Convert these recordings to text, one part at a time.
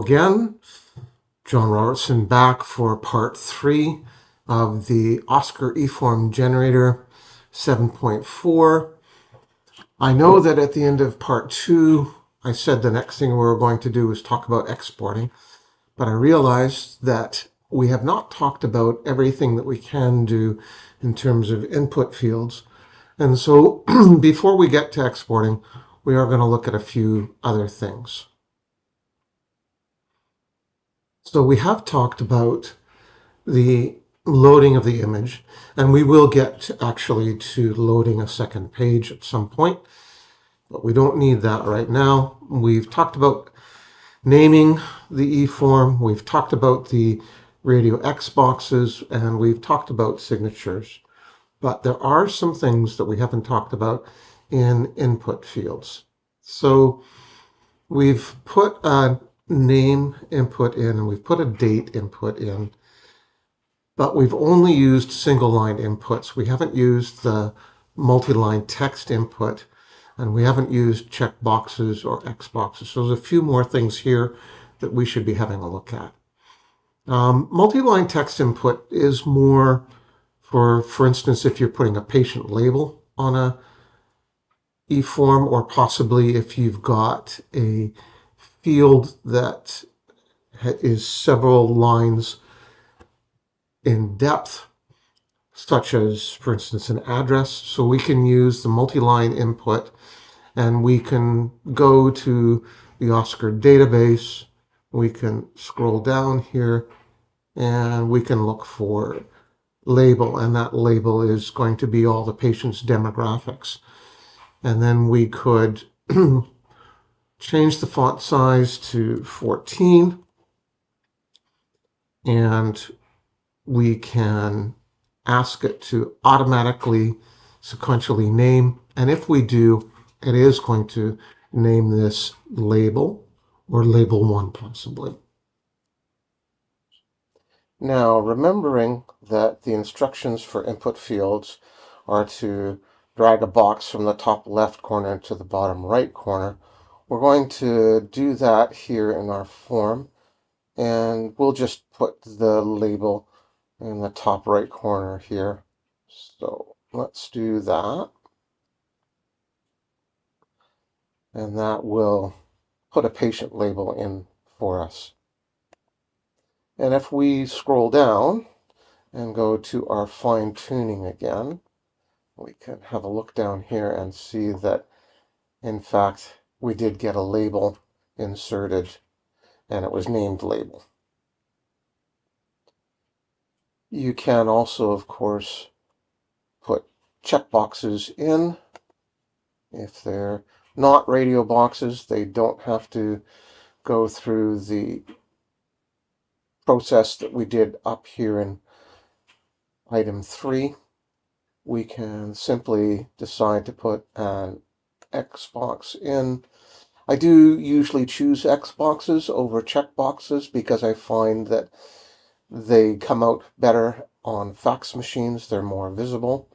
again. John Robertson back for part 3 of the Oscar eForm generator 7.4. I know that at the end of part 2, I said the next thing we were going to do was talk about exporting, but I realized that we have not talked about everything that we can do in terms of input fields. And so before we get to exporting, we are going to look at a few other things. So we have talked about the loading of the image, and we will get actually to loading a second page at some point, but we don't need that right now. We've talked about naming the eForm, we've talked about the radio X boxes, and we've talked about signatures. But there are some things that we haven't talked about in input fields. So we've put a name input in and we've put a date input in, but we've only used single line inputs. We haven't used the multi-line text input, and we haven't used check boxes or X boxes. So there's a few more things here that we should be having a look at. Multi-line text input is more for instance, if you're putting a patient label on a eForm, or possibly if you've got a field that is several lines in depth, such as, for instance, an address. So we can use the multi-line input, and we can go to the Oscar database. We can scroll down here, and we can look for label, and that label is going to be all the patient's demographics. And then we could change the font size to 14, and we can ask it to automatically sequentially name, and if we do, it is going to name this label, or label 1 possibly. Now, remembering that the instructions for input fields are to drag a box from the top left corner to the bottom right corner, we're going to do that here in our form, and we'll just put the label in the top right corner here. So let's do that. And that will put a patient label in for us. And if we scroll down and go to our fine tuning again, we can have a look down here and see that, in fact, we did get a label inserted, and it was named label. You can also, of course, put checkboxes in. If they're not radio boxes, they don't have to go through the process that we did up here in item 3. We can simply decide to put an X box in. I do usually choose X boxes over check boxes because I find that they come out better on fax machines. They're more visible.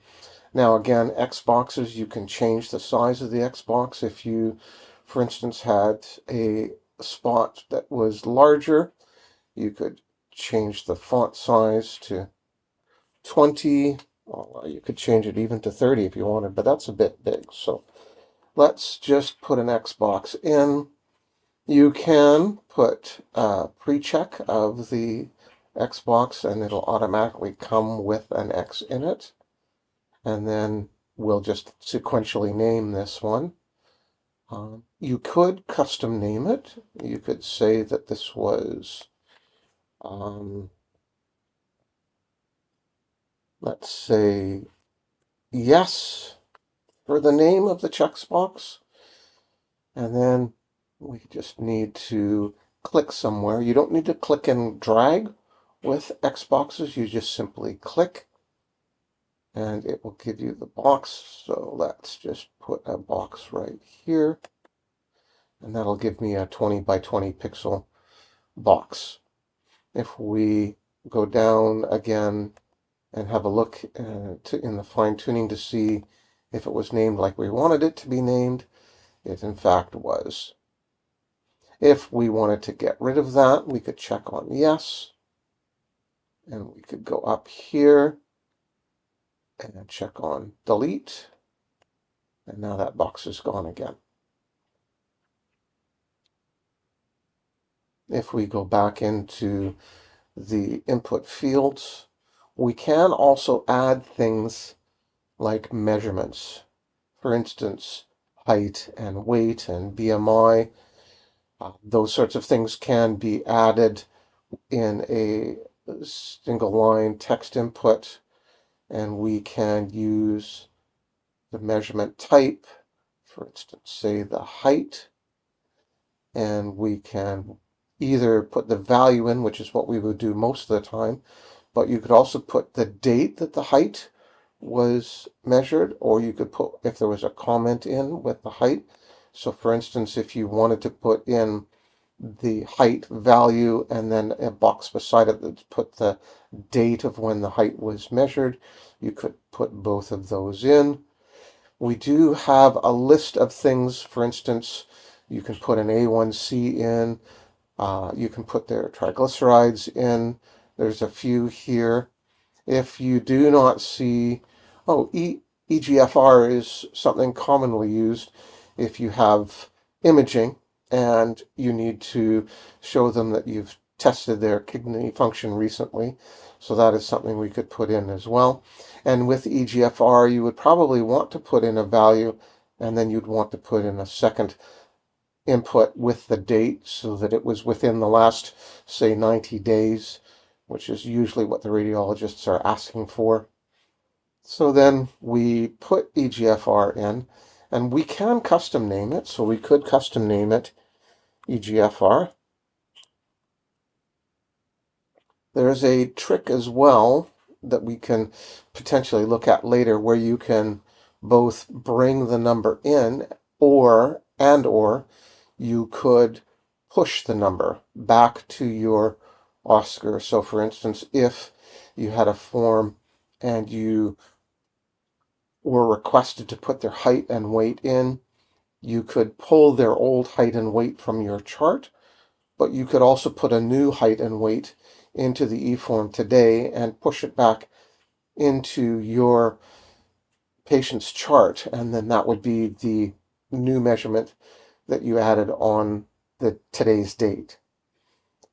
Now again, X boxes, you can change the size of the X box. If you, for instance, had a spot that was larger, you could change the font size to 20. Well, you could change it even to 30 if you wanted, but that's a bit big. So let's just put an X box in. You can put a pre-check of the X box, and it'll automatically come with an X in it. And then we'll just sequentially name this one. You could custom name it. You could say that this was, let's say, yes for the name of the checkbox. And then we just need to click somewhere. You don't need to click and drag with X boxes. You just simply click, and it will give you the box. So let's just put a box right here, and that'll give me a 20 by 20 pixel box. If we go down again and have a look in the fine tuning to see if it was named like we wanted it to be named, it in fact was. If we wanted to get rid of that, we could check on yes, and we could go up here and check on delete, and now that box is gone again. If we go back into the input fields, we can also add things like measurements. For instance, height and weight and BMI. Those sorts of things can be added in a single line text input, and we can use the measurement type, for instance, say the height, and we can either put the value in, which is what we would do most of the time, but you could also put the date that the height was measured, or you could put, if there was a comment in with the height. So for instance, if you wanted to put in the height value and then a box beside it that put the date of when the height was measured, you could put both of those in. We do have a list of things. For instance, you can put an A1C in, you can put their triglycerides in. There's a few here. If you do not see, EGFR is something commonly used if you have imaging and you need to show them that you've tested their kidney function recently. So that is something we could put in as well. And with EGFR, you would probably want to put in a value, and then you'd want to put in a second input with the date so that it was within the last, say, 90 days, which is usually what the radiologists are asking for. So then we put EGFR in, and we can custom name it. So we could custom name it EGFR. There's a trick as well that we can potentially look at later where you can both bring the number in or you could push the number back to your Oscar. So for instance, if you had a form and you were requested to put their height and weight in, you could pull their old height and weight from your chart, but you could also put a new height and weight into the eForm today and push it back into your patient's chart, and then that would be the new measurement that you added on the today's date.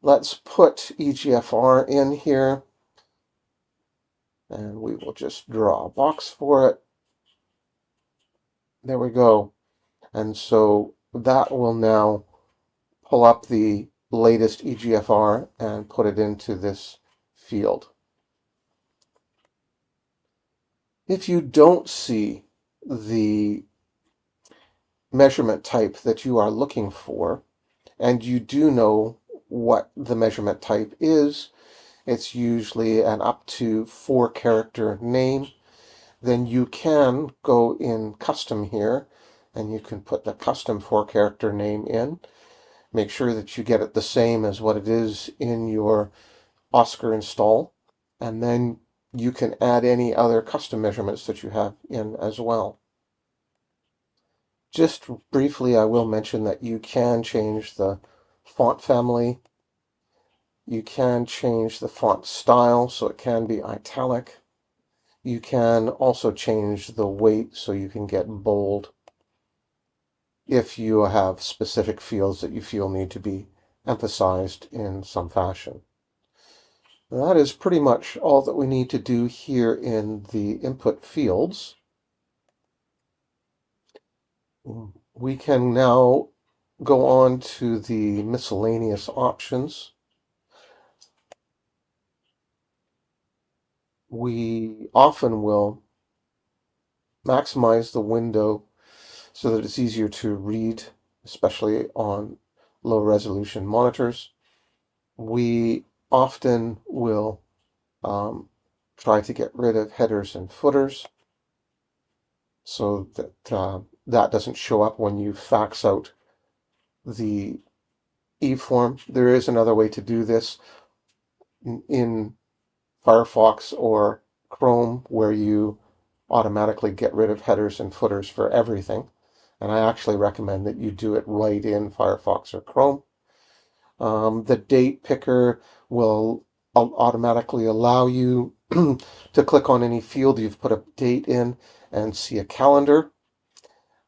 Let's put EGFR in here, and we will just draw a box for it. There we go. And so that will now pull up the latest EGFR and put it into this field. If you don't see the measurement type that you are looking for, and you do know what the measurement type is, it's usually an up to 4-character name, then you can go in custom here and you can put the custom 4-character name in. Make sure that you get it the same as what it is in your Oscar install, and then you can add any other custom measurements that you have in as well. Just briefly, I will mention that you can change the font family. You can change the font style so it can be italic. You can also change the weight so you can get bold if you have specific fields that you feel need to be emphasized in some fashion. That is pretty much all that we need to do here in the input fields. We can now go on to the miscellaneous options. We often will maximize the window so that it's easier to read, especially on low resolution monitors. We often will try to get rid of headers and footers so that that doesn't show up when you fax out the eForm. There is another way to do this in Firefox or Chrome where you automatically get rid of headers and footers for everything. And I actually recommend that you do it right in Firefox or Chrome. The date picker will automatically allow you to click on any field you've put a date in and see a calendar.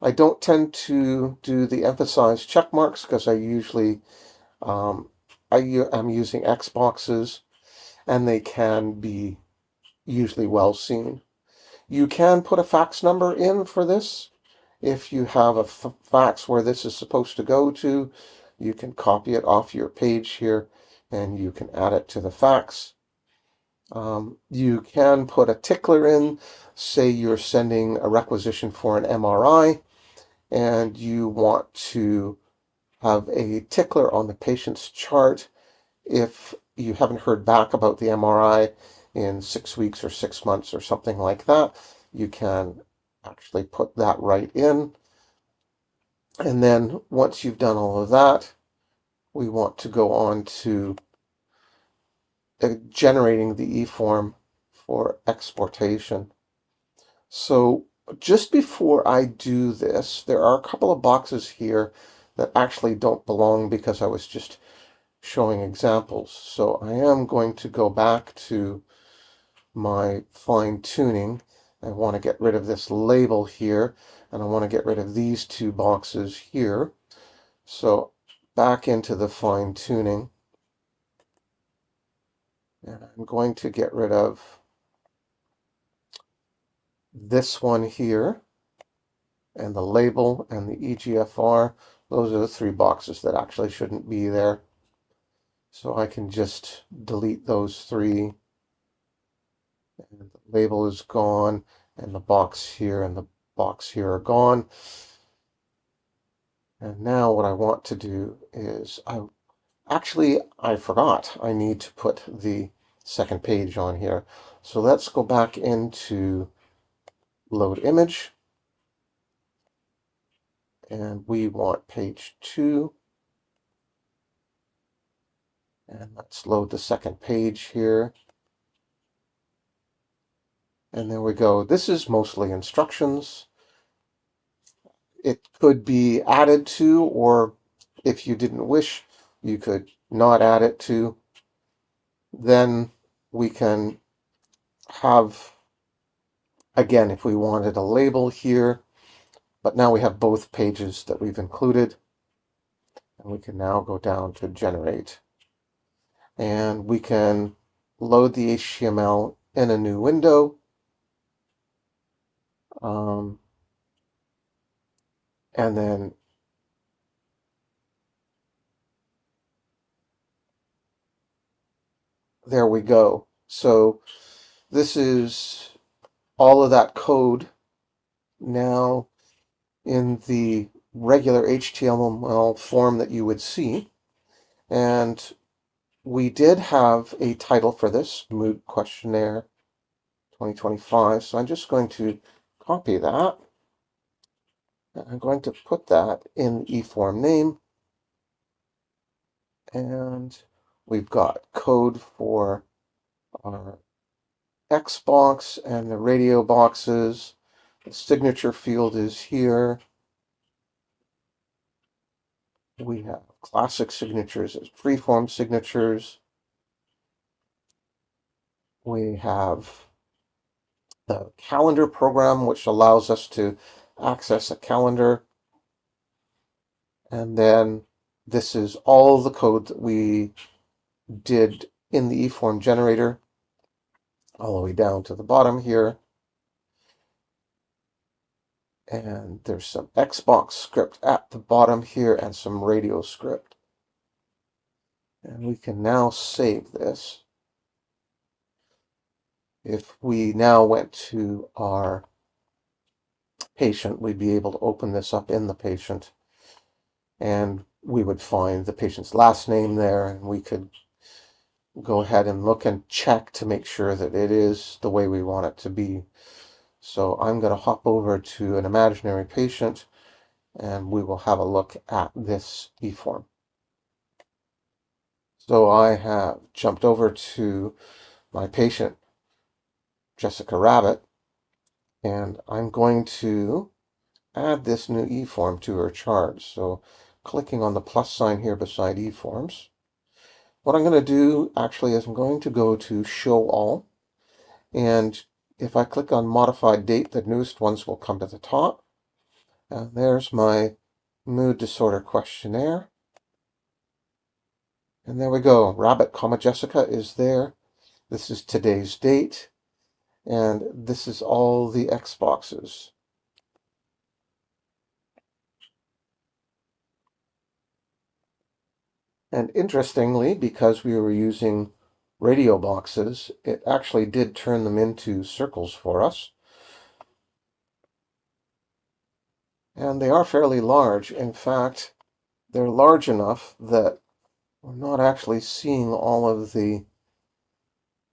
I don't tend to do the emphasized check marks because I usually um, I'm using X boxes and they can be usually well seen. You can put a fax number in for this. If you have a fax where this is supposed to go to, you can copy it off your page here and you can add it to the fax. You can put a tickler in, say you're sending a requisition for an MRI and you want to have a tickler on the patient's chart. If you haven't heard back about the MRI in 6 weeks or 6 months or something like that, you can actually put that right in. And then once you've done all of that, we want to go on to generating the eForm for exportation. So just before I do this, there are a couple of boxes here that actually don't belong because I was just showing examples. So I am going to go back to my fine tuning. I want to get rid of this label here, and I want to get rid of these two boxes here. So back into the fine tuning, and I'm going to get rid of this one here, and the label and the EGFR. Those are the three boxes that actually shouldn't be there. So I can just delete those three. And the label is gone, and the box here and the box here are gone. And now what I want to do is, I forgot. I need to put the second page on here. So let's go back into load image. And we want page 2. And let's load the second page here. And there we go. This is mostly instructions. It could be added to, or if you didn't wish, you could not add it to. Then we can have, again, if we wanted a label here, but now we have both pages that we've included. And we can now go down to generate. And we can load the HTML in a new window. And then there we go. So this is all of that code now in the regular HTML form that you would see. And we did have a title for this, Mood Questionnaire 2025. So I'm just going to copy that. I'm going to put that in the eForm name. And we've got code for our X box and the radio boxes. The signature field is here. We have classic signatures as freeform signatures. We have the calendar program, which allows us to access a calendar. And then this is all the code that we did in the eForm generator, all the way down to the bottom here. And there's some Xbox script at the bottom here and some radio script. And we can now save this. If we now went to our patient, we'd be able to open this up in the patient. And we would find the patient's last name there, and we could go ahead and look and check to make sure that it is the way we want it to be. So I'm going to hop over to an imaginary patient, and we will have a look at this eForm. So I have jumped over to my patient, Jessica Rabbit, and I'm going to add this new eForm to her chart. So clicking on the plus sign here beside eForms, What I'm going to do actually is I'm going to go to Show All, and if I click on Modified Date, the newest ones will come to the top. And there's my mood disorder questionnaire. And there we go. Rabbit, Jessica is there. This is today's date. And this is all the X boxes. And interestingly, because we were using radio boxes, it actually did turn them into circles for us. And they are fairly large. In fact, they're large enough that we're not actually seeing all of the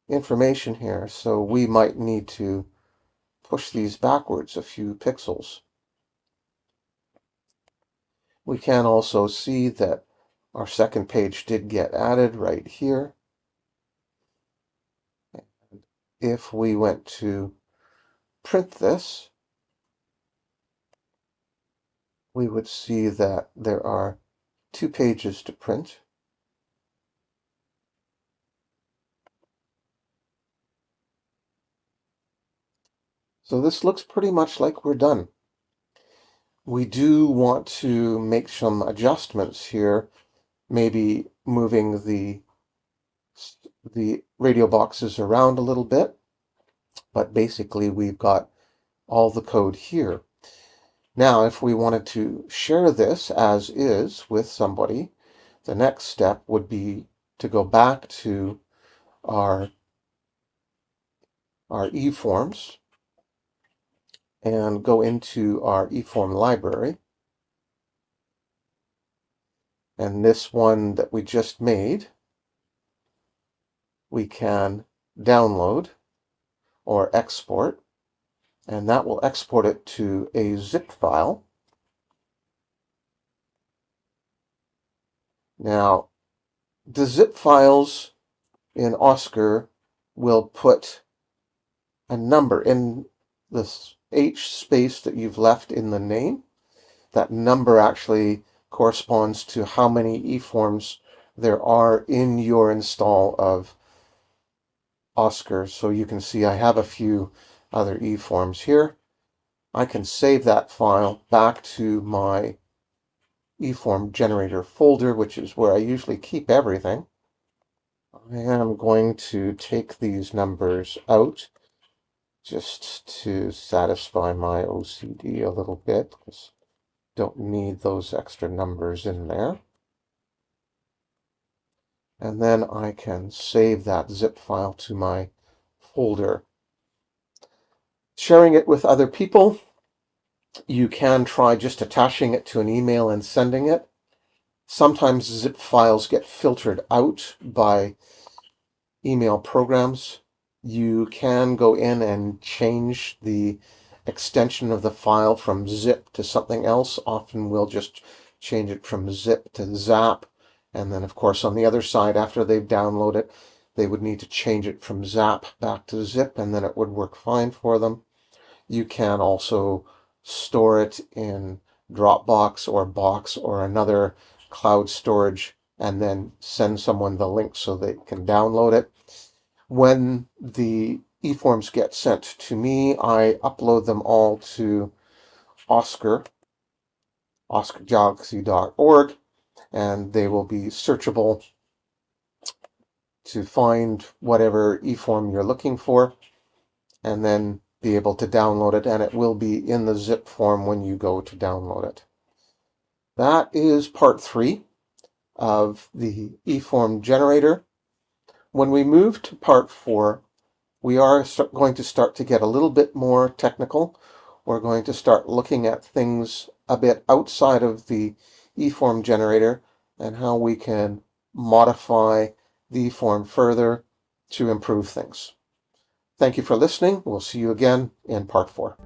information here, so we might need to push these backwards a few pixels. We can also see that our second page did get added right here. And if we went to print this, we would see that there are 2 pages to print. So this looks pretty much like we're done. We do want to make some adjustments here, maybe moving the radio boxes around a little bit, but basically we've got all the code here. Now, if we wanted to share this as is with somebody, the next step would be to go back to our eForms and go into our eForm library. And this one that we just made, we can download or export, and that will export it to a zip file. Now, the zip files in Oscar will put a number in this H space that you've left in the name. That number actually corresponds to how many eForms there are in your install of Oscar. So you can see I have a few other eForms here. I can save that file back to my eForm generator folder, which is where I usually keep everything. I am going to take these numbers out just to satisfy my OCD a little bit, because don't need those extra numbers in there. And then I can save that zip file to my folder. Sharing it with other people, you can try just attaching it to an email and sending it. Sometimes zip files get filtered out by email programs. You can go in and change the extension of the file from zip to something else. Often we'll just change it from zip to zap. And then, of course, on the other side, after they've downloaded it, they would need to change it from zap back to zip, and then it would work fine for them. You can also store it in Dropbox or Box or another cloud storage and then send someone the link so they can download it. When the eForms get sent to me, I upload them all to oscarbc.ca, and they will be searchable to find whatever eForm you're looking for, and then be able to download it, and it will be in the zip form when you go to download it. That is part 3 of the eForm generator. When we move to part 4, we are going to start to get a little bit more technical. We're going to start looking at things a bit outside of the eForm generator and how we can modify the eForm further to improve things. Thank you for listening. We'll see you again in part 4.